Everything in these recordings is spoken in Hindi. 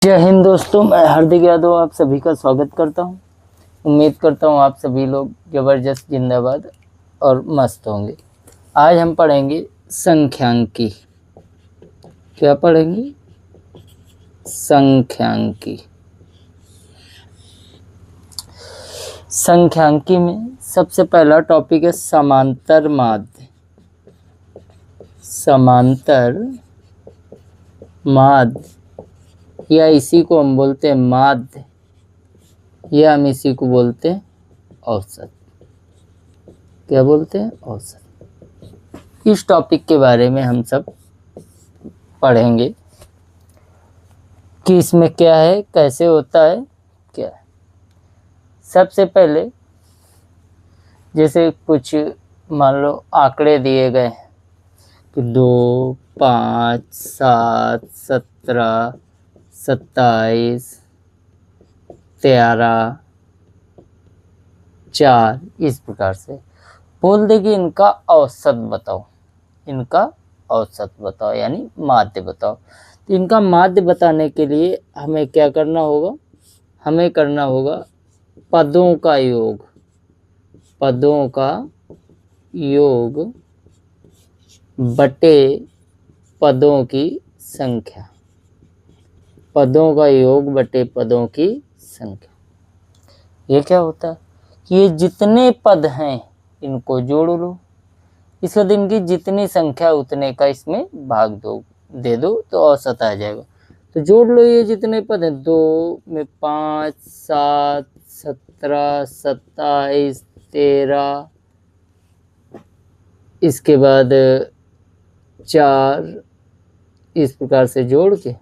जय हिंद दोस्तों, मैं हार्दिक यादव आप सभी का स्वागत करता हूं। उम्मीद करता हूं आप सभी लोग ज़बरदस्त जिंदाबाद और मस्त होंगे। आज हम पढ़ेंगे संख्यांकी। क्या पढ़ेंगे? संख्यांकी। संख्यांकी में सबसे पहला टॉपिक है समांतर माध्य। समांतर माध्य या इसी को हम बोलते हैं माध्य, या हम इसी को बोलते हैं औसत। क्या बोलते हैं? औसत। इस टॉपिक के बारे में हम सब पढ़ेंगे कि इसमें क्या है, कैसे होता है, क्या है। सबसे पहले जैसे कुछ मान लो आंकड़े दिए गए हैं कि 2, 5, 7, 17, 27, 13, 4, इस प्रकार से बोल दे कि इनका औसत बताओ। इनका औसत बताओ यानी माध्य बताओ। तो इनका माध्य बताने के लिए हमें क्या करना होगा? हमें करना होगा पदों का योग। पदों का योग बटे पदों की संख्या। पदों का योग बटे पदों की संख्या। ये क्या होता है कि ये जितने पद हैं इनको जोड़ लो, इसके बाद इनकी जितनी संख्या उतने का इसमें भाग दे दो तो औसत आ जाएगा। तो जोड़ लो ये जितने पद हैं, 2 में 5, 7, 17, 27, 13, इसके बाद 4, इस प्रकार से जोड़ के,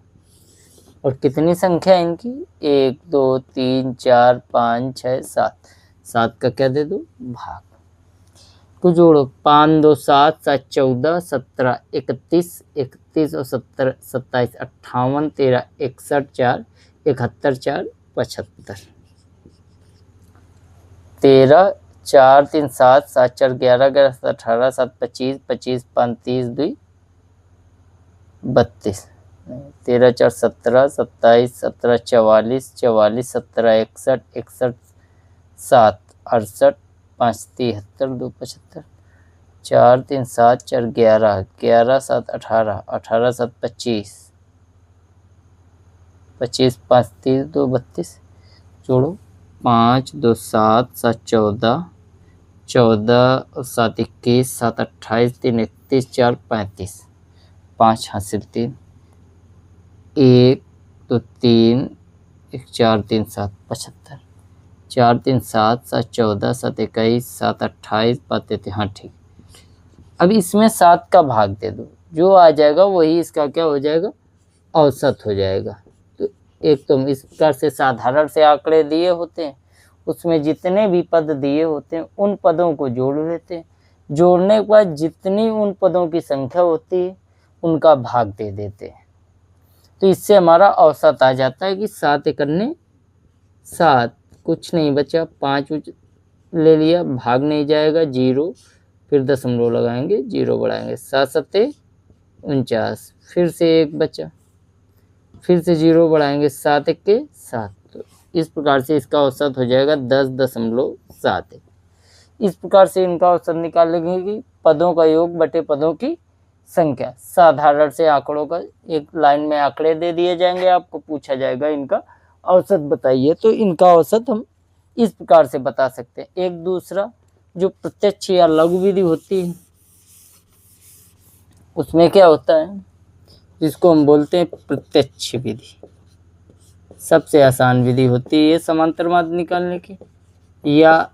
और कितनी संख्या इनकी? 1, 2, 3, 4, 5, 6, 7। 7 का क्या दे दो? भाग। तो जोड़ो 5, 2, 7, 7, 14, 17, 31, 31 और 17, 27, 58, 13, 61, 4, 71, 4, 75। 13, 4, 3, 7, 7, 4, 11, 11, 18, 7, 25, 25, 5, 30, 2, 32। 13, 4, 17, 27, 17, 44, 44, 17, 61, 61, 7, 68, 5, 73, 2, 75, 4, 3, 7, 4, 11, 11, 7, 18, 18, 7, 25, 25, 5, 30, 2, 32। जोड़ो 5, 2, 7, 7, 14, 14 और 7, 21, 7, 28, 3, 31, 4, 35, 5 हासिल 3, 1, 2, 3, 1, 4, 3, 7, 75, 4, 3, 7, 7, 14, 7, 21, 7, 28, 5, 33। हाँ ठीक। अब इसमें 7 का भाग दे दो, जो आ जाएगा वही इसका क्या हो जाएगा? औसत हो जाएगा। तो एक तो इस प्रकार से साधारण से आंकड़े दिए होते हैं, उसमें जितने भी पद दिए होते हैं उन पदों को जोड़ लेते हैं। जोड़ने के बाद जितनी उन पदों की संख्या होती है उनका भाग दे देते हैं। तो इससे हमारा औसत आ जाता है कि 7 एकन्ने 7, कुछ नहीं बचा, 5 ले लिया, भाग नहीं जाएगा, 0, फिर दशमलव लगाएंगे, 0 बढ़ाएंगे, 7 सत्ते 49, फिर से 1 बचा, फिर से 0 बढ़ाएंगे, 7 एक्के 7। तो इस प्रकार से इसका औसत हो जाएगा 10.71। इस प्रकार से इनका औसत निकालेंगे कि पदों का योग बटे पदों की संख्या। साधारण से आंकड़ों का एक लाइन में आंकड़े दे दिए जाएंगे, आपको पूछा जाएगा इनका औसत बताइए, तो इनका औसत हम इस प्रकार से बता सकते हैं। एक दूसरा जो प्रत्यक्ष या लघु विधि होती है, उसमें क्या होता है, जिसको हम बोलते हैं प्रत्यक्ष विधि। सबसे आसान विधि होती है समांतर माध्य निकालने की, या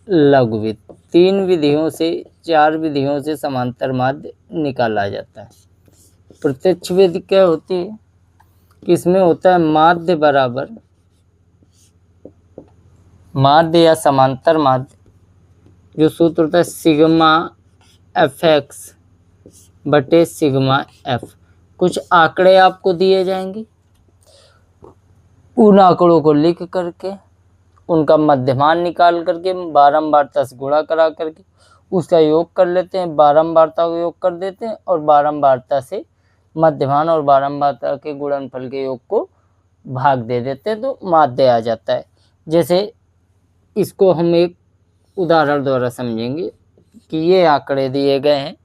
लघु विधि। 3 विधियों से 4 विधियों से समांतर माध्य निकाला जाता है। प्रत्यक्ष विधि क्या होती है कि इसमें होता है माध्य बराबर, माध्य या समांतर माध्य, जो सूत्र होता है सिग्मा fx बटे सिग्मा f। कुछ आंकड़े आपको दिए जाएंगे, उन आंकड़ों को लिख करके उनका मध्यमान निकाल करके बारंबारता से गुणा करा करके उसका योग कर लेते हैं, बारंबारता को योग कर देते हैं और बारंबारता से मध्यमान और बारंबारता के गुणनफल के योग को भाग दे देते हैं तो माध्य आ जाता है। जैसे इसको हम एक उदाहरण द्वारा समझेंगे कि ये आंकड़े दिए गए हैं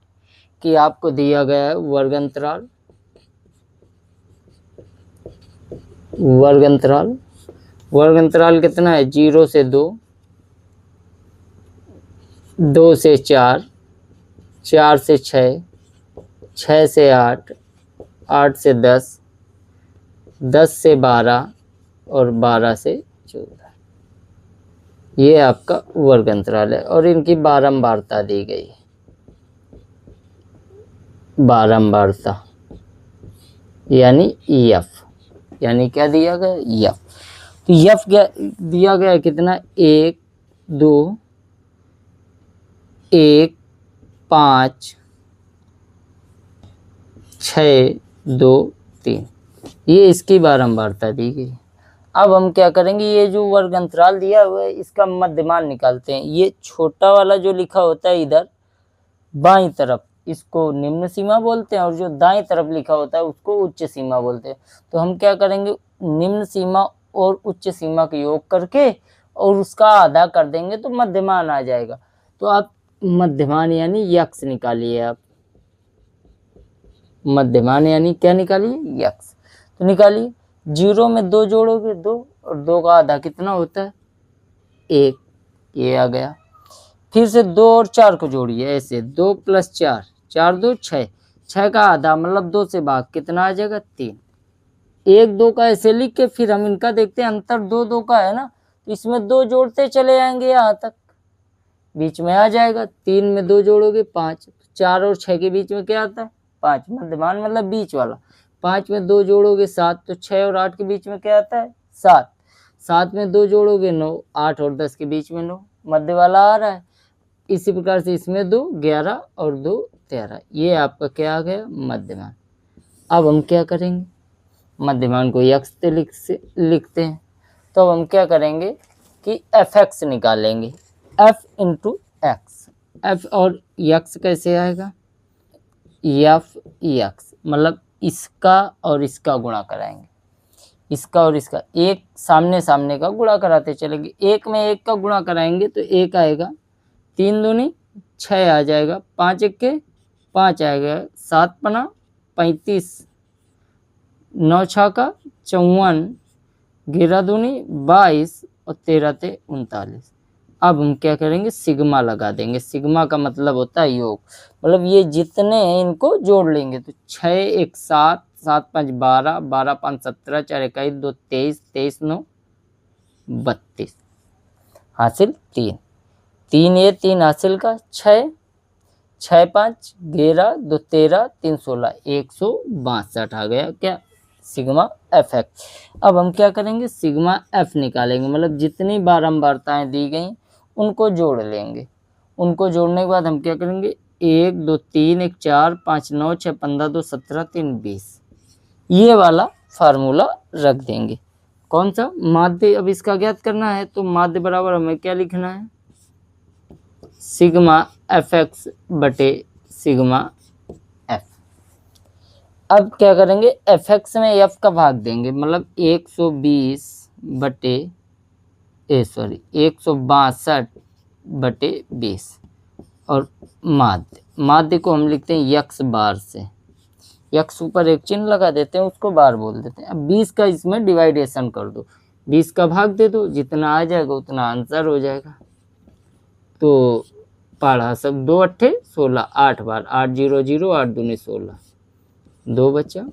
कि आपको दिया गया है वर्ग अंतराल कितना है, 0 से 2, 2 से 4, 4 से 6, 6 से 8, 8 से 10, 10 से 12 और 12 से 14। ये आपका वर्ग अंतराल है और इनकी बारंबारता दी गई है। बारंबारता यानी एफ, यानी क्या दिया गया, एफ। तो एफ क्या दिया गया है, कितना, 1 2 1 5 6 2 3, ये इसकी बारंबारता दी गई। अब हम क्या करेंगे, ये जो वर्ग अंतराल दिया हुआ है इसका मध्यमान निकालते हैं। ये छोटा वाला जो लिखा होता है इधर बाईं तरफ, इसको निम्न सीमा बोलते हैं, और जो दाईं तरफ लिखा होता है उसको उच्च सीमा बोलते हैं। तो हम क्या करेंगे, निम्न सीमा और उच्च सीमा का योग करके और उसका आधा कर देंगे तो मध्यमान आ जाएगा। तो आप मध्यमान यानी यक्स निकालिए। आप मध्यमान यानी क्या निकालिए, यक्स। तो निकालिए, 0 में 2 जोड़ोगे 2, और 2 का आधा कितना होता है, 1, ये आ गया। फिर से 2 और 4 को जोड़िए, ऐसे 2 + 4, 4 2 6, 6 का आधा मतलब 2 से भाग कितना आ जाएगा, 3। 1 2 का ऐसे लिख के फिर हम इनका देखते हैं, अंतर 2 2 का है ना, तो इसमें 2 जोड़ते चले जाएंगे, यहाँ तक बीच में आ जाएगा। 3 में 2 जोड़ोगे 5, 4 और 6 के बीच में क्या आता है, 5, मध्यमान मतलब बीच वाला। 5 में 2 जोड़ोगे 7, तो 6 और 8 के बीच में क्या आता है, 7। 7 में 2 जोड़ोगे 9, 8 और 10 के बीच में 9, मध्य वाला आ रहा है। इसी प्रकार से इसमें 2 11 और 2 13, ये आपका क्या आ गया, मध्यमान। अब हम क्या करेंगे, मध्यमान को यक्स से लिखते हैं। तो अब हम क्या करेंगे कि एफ एक्स निकालेंगे, एफ इंटू एक्स। एफ और यक्स कैसे आएगा, एफ यक्स मतलब इसका और इसका गुणा कराएंगे, इसका और इसका, एक सामने सामने का गुणा कराते चलेंगे। 1 में 1 का गुणा कराएंगे तो 1 आएगा, 3 दूनी 6 आ जाएगा, 5 1 5 आएगा, 7 पना 35, 9 6 का 54, 11 दूनी 22 और 13 ते 39। अब हम क्या करेंगे, सिग्मा लगा देंगे। सिग्मा का मतलब होता है योग, मतलब ये जितने हैं इनको जोड़ लेंगे। तो 6 1 7, 7 5 12, 12 5 17, 4 21 2 23, 23 9 32, हासिल 3। 3 ये 3 हासिल का 6, 6 5 11 2 13, 3 16, 162 आ गया क्या, सिग्मा एफ एक्स। अब हम क्या करेंगे, सिग्मा एफ निकालेंगे, मतलब जितनी बारंबारताएं दी गई उनको जोड़ लेंगे। उनको जोड़ने के बाद हम क्या करेंगे, 1 2 3 1 4 5 9 6 15 2 17 3 20, ये वाला फार्मूला रख देंगे। कौन सा, माध्य। अब इसका ज्ञात करना है तो माध्य बराबर हमें क्या लिखना है, सिग्मा एफ एक्स बटे सिग्मा एफ। अब क्या करेंगे, एफ एक्स में एफ का भाग देंगे, मतलब 120 बटे 162 बटे 20, और माध्य को हम लिखते हैं यक्स बार से, यक्स ऊपर एक चिन्ह लगा देते हैं, उसको बार बोल देते हैं। अब 20 का इसमें डिवाइडेशन कर दो, 20 का भाग दे दो, जितना आ जाएगा उतना आंसर हो जाएगा। तो पढ़ा सब, 2 8 16, 8 बार 8 0 0, 8 दूनी 16, 2 बचा,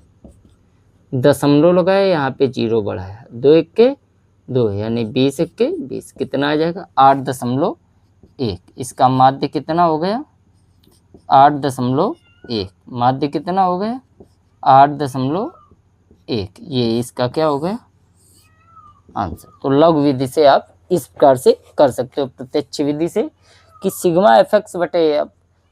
दशमलव लगाया, यहाँ पे 0 बढ़ाया, 2 1 के 2 यानी 20 1 के 20, कितना आ जाएगा, 8.1। इसका माध्य कितना हो गया, 8.1। माध्य कितना हो गया, 8.1। ये इसका क्या हो गया, आंसर। तो लघु विधि से आप इस प्रकार से कर सकते हो, प्रत्यक्ष विधि से, कि सिग्मा एफ एक्स बटे एफ,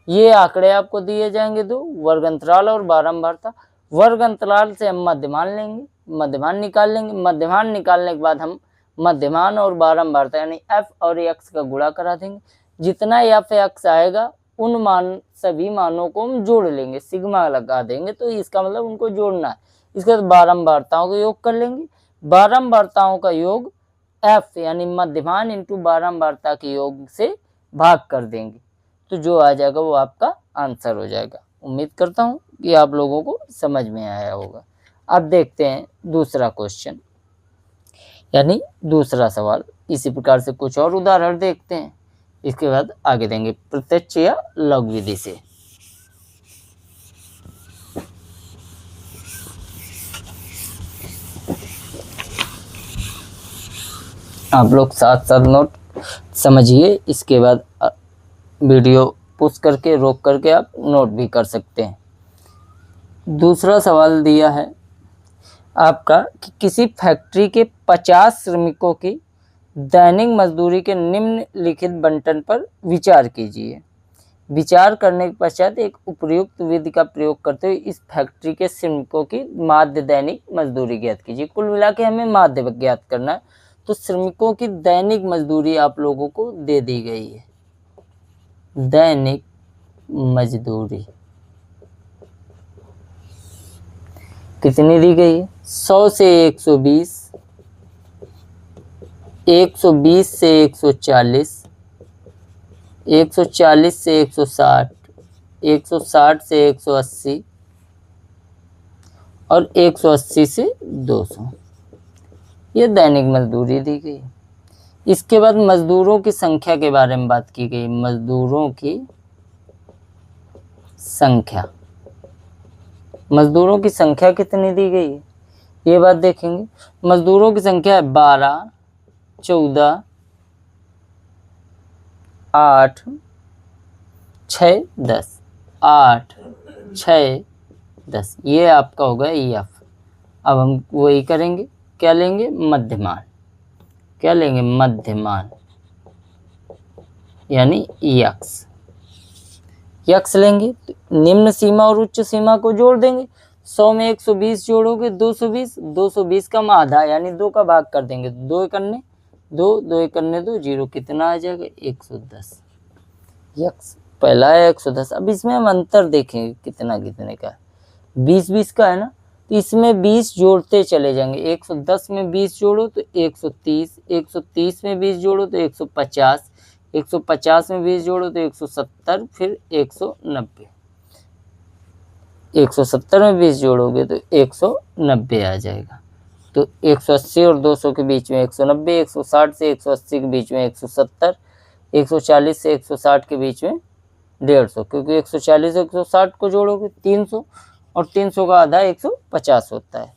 ये आंकड़े आपको दिए जाएंगे दो, वर्ग अंतराल और बारंबारता। वर्ग अंतराल से हम मध्यमान लेंगे, मध्यमान निकाल लेंगे। मध्यमान निकालने के बाद हम मध्यमान और बारंबारता यानी एफ और एक्स का गुणा करा देंगे। जितना एफ एक्स आएगा उन सभी मानों को हम जोड़ लेंगे, सिग्मा लगा देंगे, तो इसका मतलब उनको जोड़ना है। इसके बाद बारंबारताओं को योग कर लेंगे। बारंबारताओं का योग f यानी मध्यमान इंटू बारंबारता के योग से भाग कर देंगे, तो जो आ जाएगा वो आपका आंसर हो जाएगा। उम्मीद करता हूँ कि आप लोगों को समझ में आया होगा। अब देखते हैं दूसरा क्वेश्चन यानी दूसरा सवाल। इसी प्रकार से कुछ और उदाहरण देखते हैं, इसके बाद आगे देंगे प्रत्यक्ष या लघु विधि से। आप लोग साथ साथ नोट समझिए, इसके बाद वीडियो पुश करके रोक करके आप नोट भी कर सकते हैं। दूसरा सवाल दिया है आपका कि किसी फैक्ट्री के 50 श्रमिकों की दैनिक मजदूरी के निम्नलिखित बंटन पर विचार कीजिए। विचार करने के पश्चात एक उपयुक्त विधि का प्रयोग करते हुए इस फैक्ट्री के श्रमिकों की माध्य दैनिक मजदूरी ज्ञात कीजिए। कुल मिला के हमें माध्य ज्ञात करना है, तो श्रमिकों की दैनिक मजदूरी आप लोगों को दे दी गई है। दैनिक मजदूरी कितनी दी गई है? 100 से 120, 120 से 140, 140 से 160, 160 से 180 और 180 से 200, ये दैनिक मजदूरी दी गई। इसके बाद मजदूरों की संख्या के बारे में बात की गई। मजदूरों की संख्या, मजदूरों की संख्या कितनी दी गई है ये बात देखेंगे। मजदूरों की संख्या है 12, 14, 8, 6, 10, 8, 6, 10, ये आपका होगा EF। अब हम वही करेंगे, क्या लेंगे? मध्यमान। क्या लेंगे? मध्यमान यानी यक्स। यक्स लेंगे तो निम्न सीमा और उच्च सीमा को जोड़ देंगे। 100 में 120 जोड़ोगे 220, 220 का आधा यानी 2 का भाग कर देंगे, 2 एकन्ने 2, 2 एकन्ने 2, 0, कितना आ जाएगा? 110। यक्स पहला है 110। अब इसमें हम अंतर देखेंगे कितना कितने का, 20-20 का है ना, तो इसमें 20 जोड़ते चले जाएंगे। 110 में 20 जोड़ो तो 130, 130 में 20 जोड़ो तो 150, 150 में 20 जोड़ो तो 170, फिर 190, 170 में 20 जोड़ोगे तो 190 आ जाएगा। तो 180 और 200 के बीच में 190, 160 से 180 के बीच में 170, 140 से 160 के बीच में 150, क्योंकि 140 से 160 को जोड़ोगे 300 और 300 का आधा 150 होता है,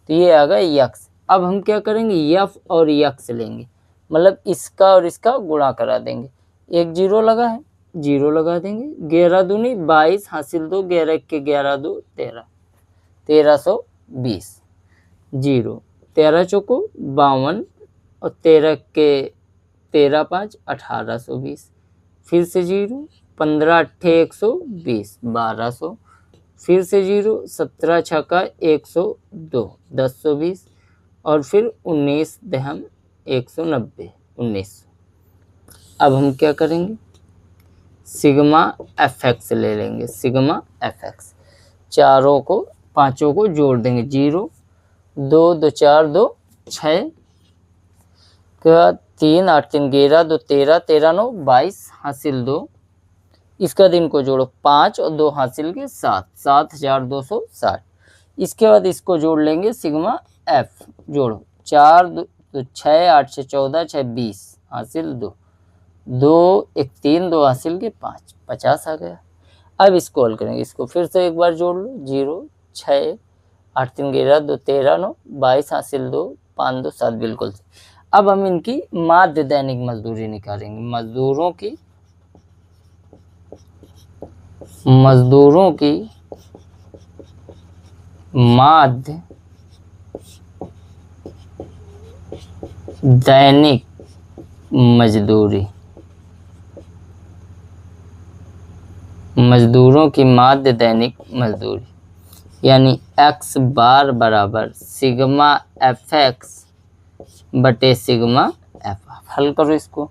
तो ये आ गया यक्स। अब हम क्या करेंगे? यफ और यक्स लेंगे, मतलब इसका और इसका गुणा करा देंगे। एक 0 लगा है, 0 लगा देंगे। 11 दूनी 22 हासिल 2, 11 के 11 2 13, 1320, 0, 13 चौको 52 और 13 के 13 5 1820, फिर से 0, 15 अट्ठे 120, 1200, फिर से 0, 17 छक्का 102, 1020 और फिर 19 दहम 190, 1900। अब हम क्या करेंगे? सिग्मा fx ले लेंगे। सिग्मा fx चारों को पांचों को जोड़ देंगे। 0, 2, 2 4 2 6, 3 8 3 11 2 13, 13 9 22 हासिल 2, इसका दिन को जोड़ो 5 और 2 हासिल के 7, 7260। इसके बाद इसको जोड़ लेंगे सिग्मा f, जोड़ो 4 तो 6 8 6 14 6 20 हासिल 2, 2 1 3 2 हासिल के 5, 50 आ गया। अब इसको हल करेंगे, इसको फिर से एक बार जोड़ लो। 0 6 8 3 11 2 13 9 22 हासिल 2, 5 2 7, बिल्कुल। अब हम इनकी माध्य दैनिक मजदूरी निकालेंगे। मजदूरों की माध्य दैनिक मजदूरी, मजदूरों की माध्य दैनिक मजदूरी यानी x बार बराबर सिग्मा fx बटे सिग्मा f। हल करो इसको।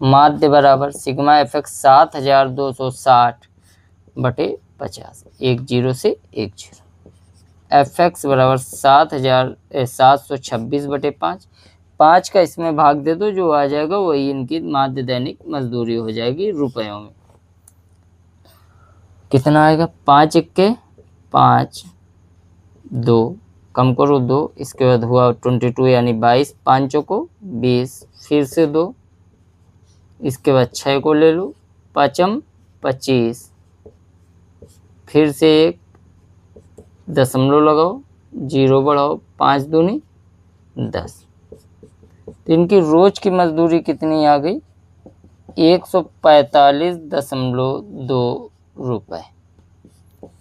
माध्य बराबर सिग्मा fx 7260 बटे 50, 1 0 से 1 0, fx बराबर 7,726/5। 5 का इसमें भाग दे दो, जो आ जाएगा वही इनकी माध्य दैनिक मजदूरी हो जाएगी रुपयों में। कितना आएगा? 5 इक्के 5, 2 कम करो 2, इसके बाद हुआ 22 यानी 22, 5 को 20, फिर से 2, इसके बाद 6 को ले लो, 5 25, फिर से 1 दशमलव लगाओ, 0 बढ़ाओ, 5 दूनी 10। तो इनकी रोज की मजदूरी कितनी आ गई? 145.2 रुपये।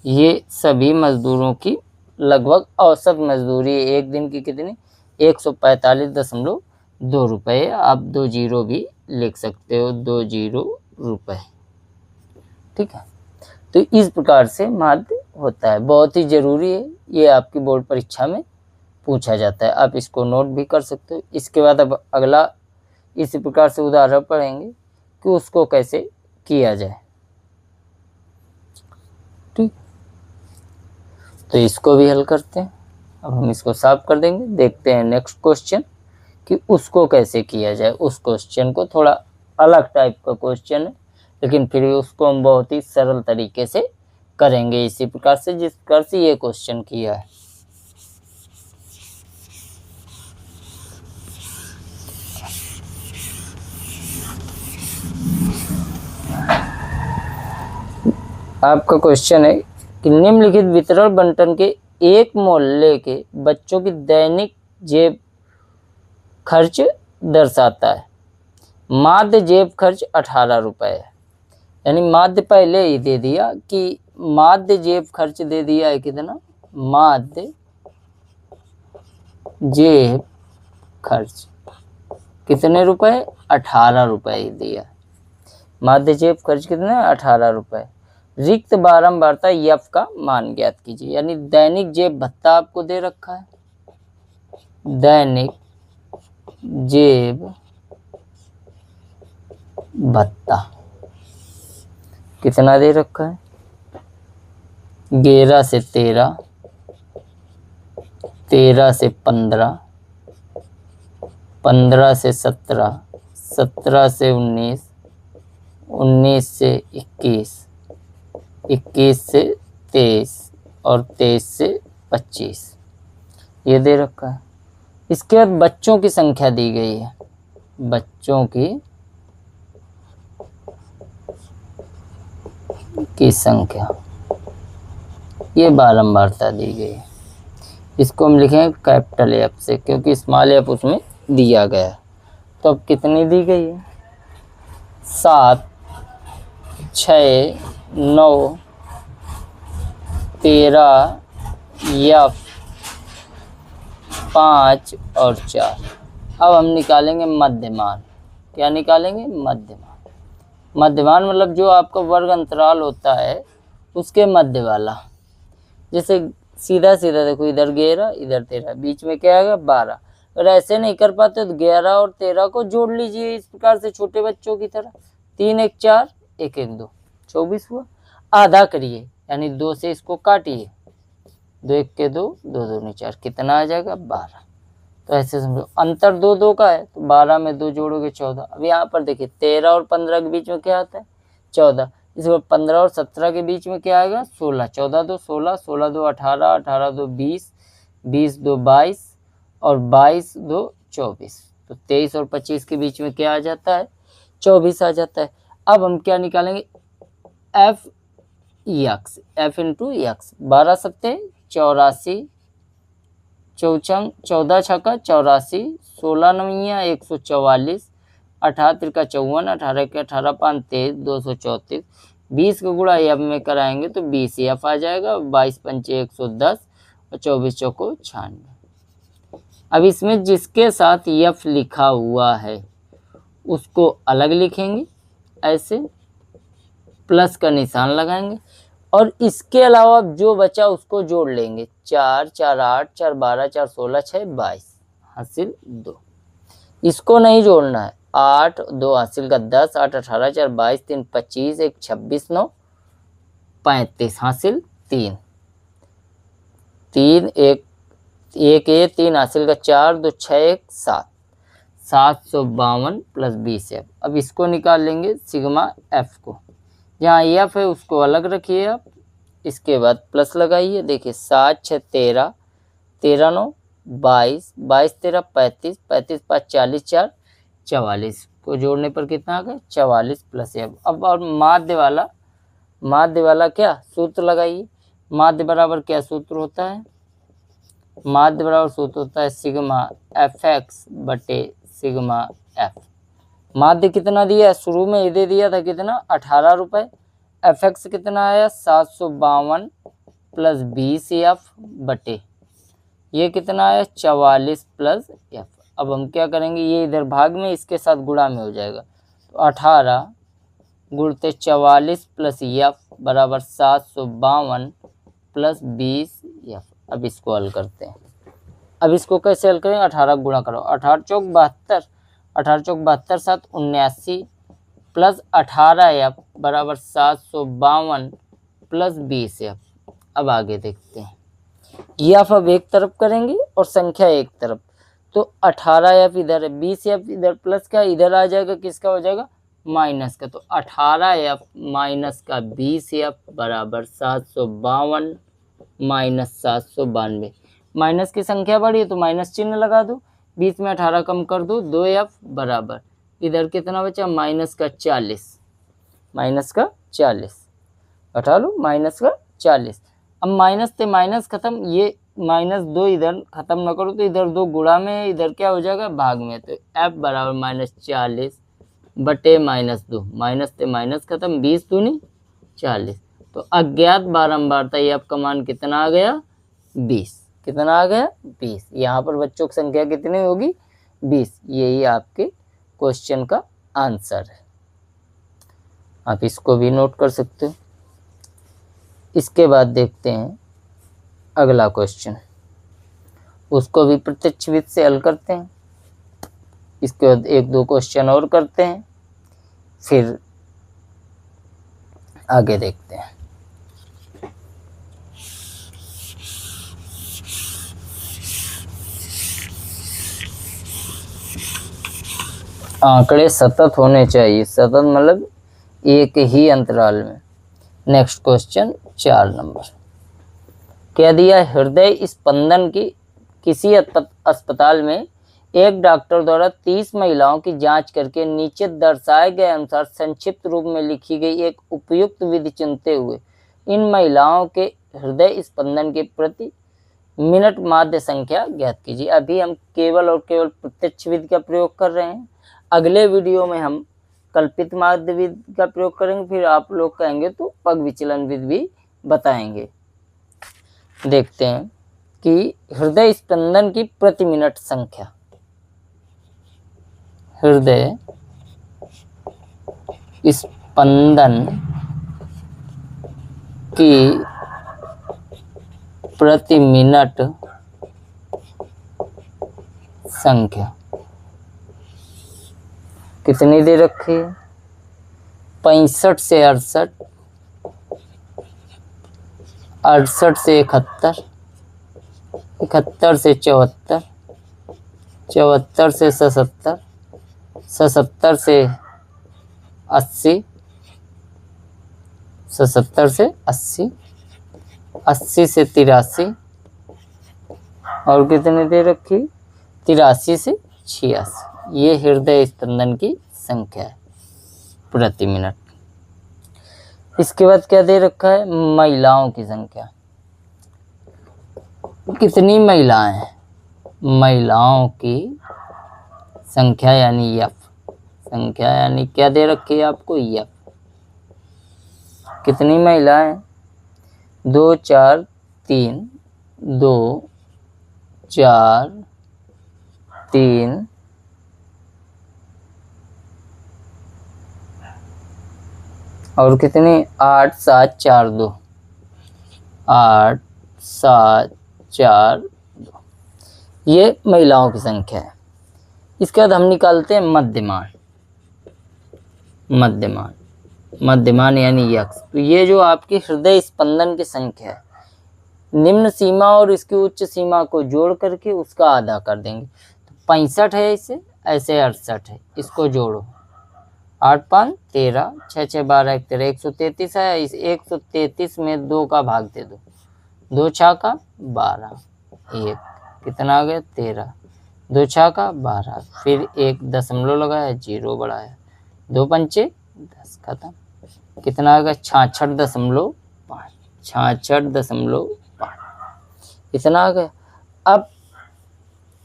ये सभी मजदूरों की लगभग औसत मजदूरी एक दिन की कितनी? 145.2 रुपये। आप 2 जीरो भी लिख सकते हो, 2 जीरो रुपये। ठीक है, तो इस प्रकार से माध्य होता है, बहुत ही जरूरी है, ये आपकी बोर्ड परीक्षा में पूछा जाता है, आप इसको नोट भी कर सकते हो। इसके बाद अब अगला इसी प्रकार से उदाहरण पढ़ेंगे कि उसको कैसे किया जाए। ठीक, तो इसको भी हल करते हैं। अब हम इसको साफ कर देंगे, देखते हैं नेक्स्ट क्वेश्चन कि उसको कैसे किया जाए। उस क्वेश्चन को थोड़ा अलग टाइप का क्वेश्चन है, लेकिन फिर भी उसको हम बहुत ही सरल तरीके से करेंगे, इसी प्रकार से जिस प्रकार से ये क्वेश्चन किया है। आपका क्वेश्चन है कि निम्नलिखित वितरण बंटन के एक मोहल्ले के बच्चों की दैनिक जेब खर्च दर्शाता है। माध्य जेब खर्च 18 रुपये है, यानी माध्य पहले ही दे दिया कि माध्य जेब खर्च दे दिया है कितना? माध्य जेब खर्च कितने रुपए? 18 रुपये ही दिया। माध्य जेब खर्च कितने? 18 रुपये। रिक्त बारंबारता यफ का मान ज्ञात कीजिए, यानी दैनिक जेब भत्ता आपको दे रखा है। दैनिक जेब भत्ता कितना दे रखा है? 11 से 13, 13 से 15, 15 से 17, 17 से 19, 19 से 21, 21 से 23 और 23 से 25 ये दे रखा है। इसके बाद बच्चों की संख्या दी गई है, बच्चों की संख्या ये बारंबारता दी गई है। इसको हम लिखेंगे कैपिटल एफ से, क्योंकि स्मॉल एफ उसमें दिया गया है। तो अब कितनी दी गई है? 7, 6, 9, 13 एफ 5 और 4। अब हम निकालेंगे मध्यमान। क्या निकालेंगे? मध्यमान। मध्यमान मतलब जो आपका वर्ग अंतराल होता है उसके मध्य वाला। जैसे सीधा सीधा देखो, इधर 11 इधर 13, बीच में क्या आएगा? 12। अगर ऐसे नहीं कर पाते तो 11 और 13 को जोड़ लीजिए इस प्रकार से, छोटे बच्चों की तरह। 3 1 4, 1 1 2, 24 हुआ। आधा करिए, यानी 2 से इसको काटिए, 2 1 के 2, 2 2 4, कितना आ जाएगा? 12। तो ऐसे समझो, अंतर 2 2 का है, तो 12 में 2 जोड़ोगे 14। अब यहाँ पर देखिए 13 और 15 के बीच में क्या आता है? 14। इसके बाद 15 और 17 के बीच में क्या आएगा? 16। 14 2 16, 16 2 18, 18 2 20, 20 2 22 और 22 2 24। तो 23 और 25 के बीच में क्या आ जाता है? 24 आ जाता है। अब हम क्या निकालेंगे? F x, F into x. 12 सत्ते 84, 14 छक्का 84, 16 नवियाँ 144, 18 तिरका 54, 18 के 18 5 23, 234। 20 का गुणा एफ में कराएंगे तो 20 एफ आ जाएगा। 22 पंचे 110 और 24 चौको 96। अब इसमें जिसके साथ एफ लिखा हुआ है उसको अलग लिखेंगे, ऐसे प्लस का निशान लगाएंगे, और इसके अलावा जो बचा उसको जोड़ लेंगे। 4 4 8, 4 12, 4 16, 6 22, हासिल 2। इसको नहीं जोड़ना है। 8 2 हासिल का 10, 8 18, 4 22, 3 25, 1 26, 9 35, हासिल 3। 3 1 1 ये 3 हासिल का 4 2 6 1 7 752 प्लस 20f। अब इसको निकाल लेंगे सिग्मा एफ को, जहाँ एफ है उसको अलग रखिए आप, इसके बाद प्लस लगाइए। देखिए 7 6 13 13 9 22 22 13 35 35 5 40 4 44 को जोड़ने पर कितना आ गया 44 प्लस एफ। अब और माध्य वाला क्या सूत्र लगाइए। माध्य बराबर क्या सूत्र होता है, माध्य बराबर सूत्र होता है सिग्मा एफ एक्स बटे सिग्मा एफ। माध्य कितना दिया है, शुरू में ये दे दिया था कितना 18 रुपये, एफ एक्स कितना आया 752 प्लस 20 एफ बटे ये कितना आया 44 प्लस एफ। अब हम क्या करेंगे, ये इधर भाग में इसके साथ गुणा में हो जाएगा, तो 18 गुणते 44 प्लस एफ बराबर 752 प्लस 20 एफ। अब इसको हल करते हैं। अब इसको कैसे हल करें, 18 गुणा करो, 18 चौक 72, 18 चौक 72 7 79 प्लस 18 एफ बराबर 752 प्लस 20 एफ। अब आगे देखते हैं, एफ अब एक तरफ करेंगे और संख्या एक तरफ, तो 18 एफ इधर है, 20 एफ इधर, प्लस का इधर आ जाएगा, किसका हो जाएगा माइनस का, तो 18 एफ माइनस का 20 एफ बराबर 752 माइनस 792। माइनस की संख्या बढ़ी है तो माइनस चिन्ह लगा दो, 20 में 18 कम कर दो, 2 एफ बराबर इधर कितना बचा माइनस का 40, माइनस का 40 घटा लो माइनस का 40। अब माइनस से माइनस खत्म, ये -2 इधर खत्म ना करो तो इधर 2 गुणा में, इधर क्या हो जाएगा भाग में, तो एफ बराबर -40 बटे -2, माइनस से माइनस खत्म, 20 दूनी 40। तो अज्ञात बारंबारता ये आपका मान कितना आ गया 20, कितना आ गया 20। यहाँ पर बच्चों की संख्या कितनी होगी 20, यही आपके क्वेश्चन का आंसर है। आप इसको भी नोट कर सकते हो। इसके बाद देखते हैं अगला क्वेश्चन, उसको भी प्रत्यक्ष विधि से हल करते हैं। इसके बाद 1-2 क्वेश्चन और करते हैं, फिर आगे देखते हैं। आंकड़े सतत होने चाहिए, सतत मतलब एक ही अंतराल में। नेक्स्ट क्वेश्चन 4 नंबर, क्या दिया, हृदय स्पंदन की किसी अस्पताल में एक डॉक्टर द्वारा 30 महिलाओं की जांच करके नीचे दर्शाए गए अनुसार संक्षिप्त रूप में लिखी गई एक उपयुक्त विधि चुनते हुए इन महिलाओं के हृदय स्पंदन के प्रति मिनट माध्य संख्या ज्ञात कीजिए। अभी हम केवल और केवल प्रत्यक्ष विधि का प्रयोग कर रहे हैं, अगले वीडियो में हम कल्पित माध्य विधि का प्रयोग करेंगे, फिर आप लोग कहेंगे तो पग विचलन विधि भी बताएंगे। देखते हैं कि हृदय स्पंदन की प्रति मिनट संख्या, हृदय स्पंदन की प्रति मिनट संख्या कितनी दे रखी है, 65 से 68, 68 से 71, 71 से 74, 74 से 77, 77 से 80, 77 से 80, 80 से 83, और कितनी दे रखी 83 से 86। ये हृदय स्पंदन की संख्या है प्रति मिनट। इसके बाद क्या दे रखा है, महिलाओं की संख्या, कितनी महिलाएं हैं, महिलाओं की संख्या यानी एफ, संख्या यानी क्या दे रखी है आपको एफ, कितनी महिलाएं 2 4 3 2 4 3 और कितनी 8 7 4 2, 8 7 4 2, ये महिलाओं की संख्या है। इसके बाद हम निकालते हैं मध्यमान, मध्यमान, मध्यमान यानी यक्स। तो ये जो आपकी हृदय स्पंदन की संख्या है, निम्न सीमा और इसकी उच्च सीमा को जोड़ करके उसका आधा कर देंगे। तो 65 है, इसे ऐसे 68 है, इसको जोड़ो। 8 5 13, 6 6 12 1 13, 133 है। इस 133 में 2 का भाग दे दो, 2 छाका 12, 1 कितना आ गया 13, 2 छाका 12, फिर 1 दशमलव लगाया, 0 बढ़ाया, 2 पंचे 10, खत्म। कितना आ गया 66.5, 66.5 इतना आ गया। अब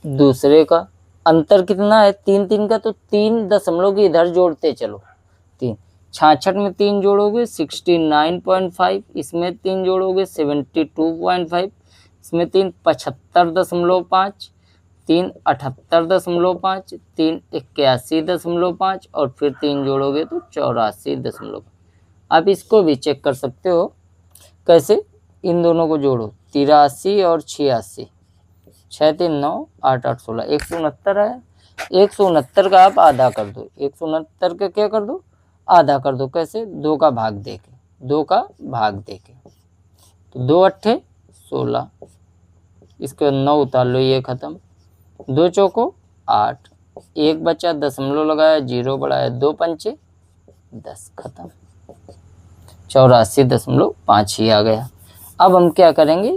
दूसरे का अंतर कितना है 3 3 का, तो 3 दशमलव की इधर जोड़ते चलो। 3 66 में 3 जोड़ोगे 69.5, इसमें 3 जोड़ोगे 72.5, इसमें 3 75.5, 3 78.5, 3 81.5 और फिर 3 जोड़ोगे तो 84.5। आप इसको भी चेक कर सकते हो। कैसे? इन दोनों को जोड़ो, 83 और 86, 6 3 9 8 8 16, 169 है। 169 का आप आधा कर दो, 169 का क्या कर दो, आधा कर दो। कैसे? 2 का भाग देके, 2 का भाग देके, तो 2 अट्ठे 16, इसके 9 उतार लो, ये खत्म। 2 चौको 8, 1 बचा, दशमलव लगाया, 0 बढ़ाया, 2 पंचे 10, खत्म। 84.5 ही आ गया। अब हम क्या करेंगे,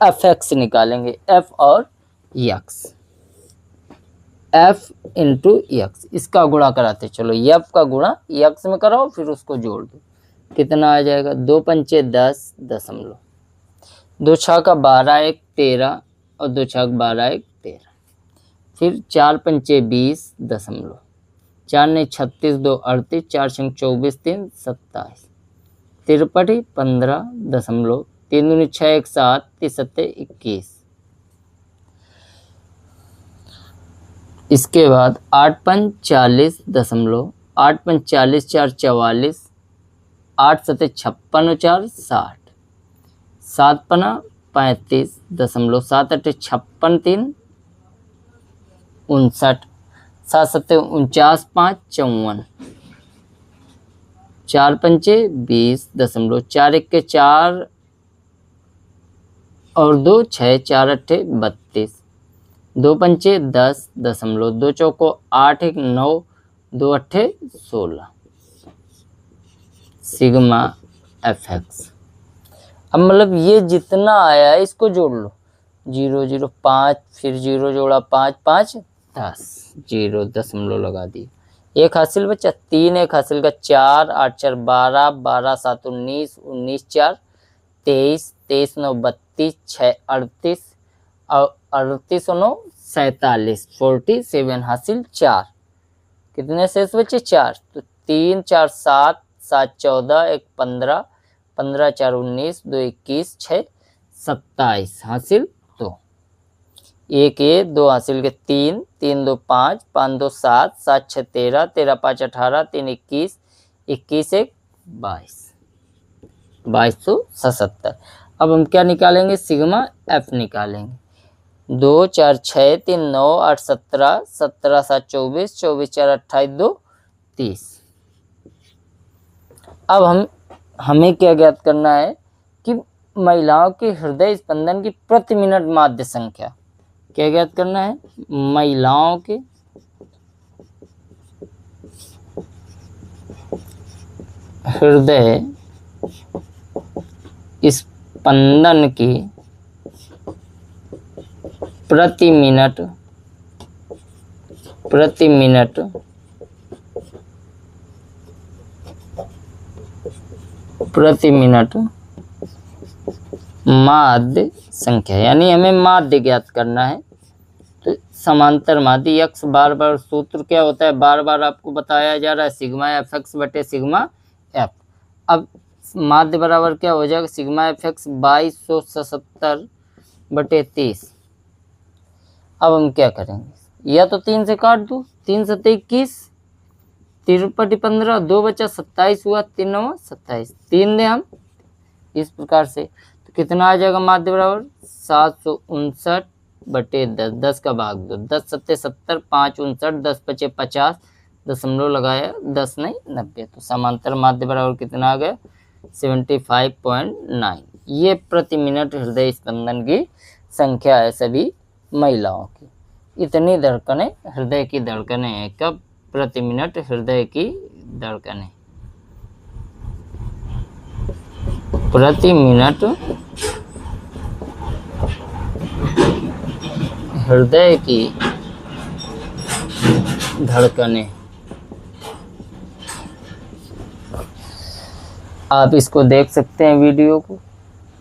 एफ एक्स निकालेंगे, एफ और यक्स, एफ इंटू यक्स, इसका गुणा कराते चलो। एफ का गुणा यक्स में कराओ, फिर उसको जोड़ दो, कितना आ जाएगा 2 पंचे 10 दशमलव, 2 छाका 12 1 13 और 2 छाक 12 1 13, फिर 4 पंचे 20 दशमलव, 4 ने 36 2 38, 4 छंग 24 3 27, 53 15 दशमलव, 3 दूनी 6 1 7, 3 सत्ते 21। इसके बाद 8 पंच 40 दशमलव, 8 पंच 40 4 44, 8 सत्ते 56 और 4 60, 7 पना 35 दशमलव, 7 अट्ठे 56 3 59, 7 सत्ते 49 5 54, 4 पंचे 20 दशमलव, 4 1 के 4 और 2 6, 4 अट्ठे 32, 2 पंचे 10 दशमलव, 2 चौको 8 1 9, 2 अट्ठे 16, सिग्मा एफ एक्स। अब मतलब ये जितना आया है इसको जोड़ लो, 0 0 5, फिर 0 जोड़ा 5 5 10, 0 दशमलव लगा दी, एक हासिल बचा, 3 एक हासिल का 4, 8 4 12, 12 7 19, 19 4 23, 23 9 32, 6 38 और 38 9 47, 47 हासिल 4, कितने शेष बचे 4, तो 3 4 7, 7 14, 1 15, 15 4 19, 2 21, 6 27 हासिल 2, 1 ये 2 हासिल के 3, 3 2 5, 5 2 7, 7 6 13, 13 5 18, 3 21, 21 1 22, 2277। अब हम क्या निकालेंगे, सिग्मा एफ निकालेंगे। 2 4 6 3 9 8 17, 17 7 24, 24 4 28 2 30। अब हमें क्या ज्ञात करना है कि महिलाओं के हृदय स्पंदन की प्रति मिनट माध्य संख्या। क्या ज्ञात करना है, महिलाओं के हृदय स्पंदन की प्रति मिनट माध्य संख्या, यानी हमें माध्य ज्ञात करना है। तो समांतर माध्य यक्स, बार बार सूत्र क्या होता है, बार बार आपको बताया जा रहा है, सिग्मा एफ एक्स बटे सिग्मा एफ। अब माध्य बराबर क्या हो जाएगा, सिग्मा एफ एक्स 2277 बटे 30। अब हम क्या करेंगे, या तो 3 से काट दो, 3 सत्ते 21, 3 बटे 15, 2 बचा 27 हुआ, 3 9 27, 3 दे हम इस प्रकार से, तो कितना आ जाएगा माध्य बराबर 759 बटे 10, 10 का भाग दो, 10 सत्ते 70, 5 59, 10 बचे 50, दशमलव लगाया, 10 नहीं 90, तो समांतर माध्य बराबर कितना आ गया 75.9। ये प्रति मिनट हृदय स्पंदन की संख्या है सभी महिलाओं की। इतनी धड़कनें हृदय की धड़कनें हैं। कब? प्रति मिनट हृदय की धड़कनें। प्रति मिनट हृदय की धड़कनें। आप इसको देख सकते हैं वीडियो को।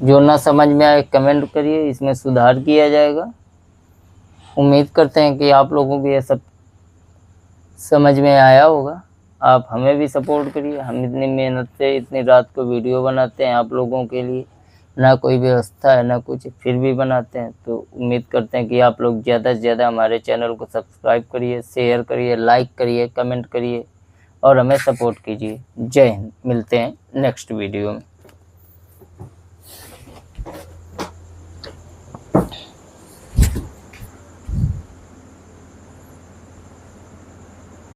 जो ना समझ में आए कमेंट करिए, इसमें सुधार किया जाएगा। उम्मीद करते हैं कि आप लोगों को ये सब समझ में आया होगा। आप हमें भी सपोर्ट करिए। हम इतनी मेहनत से इतनी रात को वीडियो बनाते हैं आप लोगों के लिए, ना कोई व्यवस्था है ना कुछ, फिर भी बनाते हैं। तो उम्मीद करते हैं कि आप लोग ज़्यादा से ज़्यादा हमारे चैनल को सब्सक्राइब करिए, शेयर करिए, लाइक करिए, कमेंट करिए और हमें सपोर्ट कीजिए। जय हिंद। मिलते हैं नेक्स्ट वीडियो में।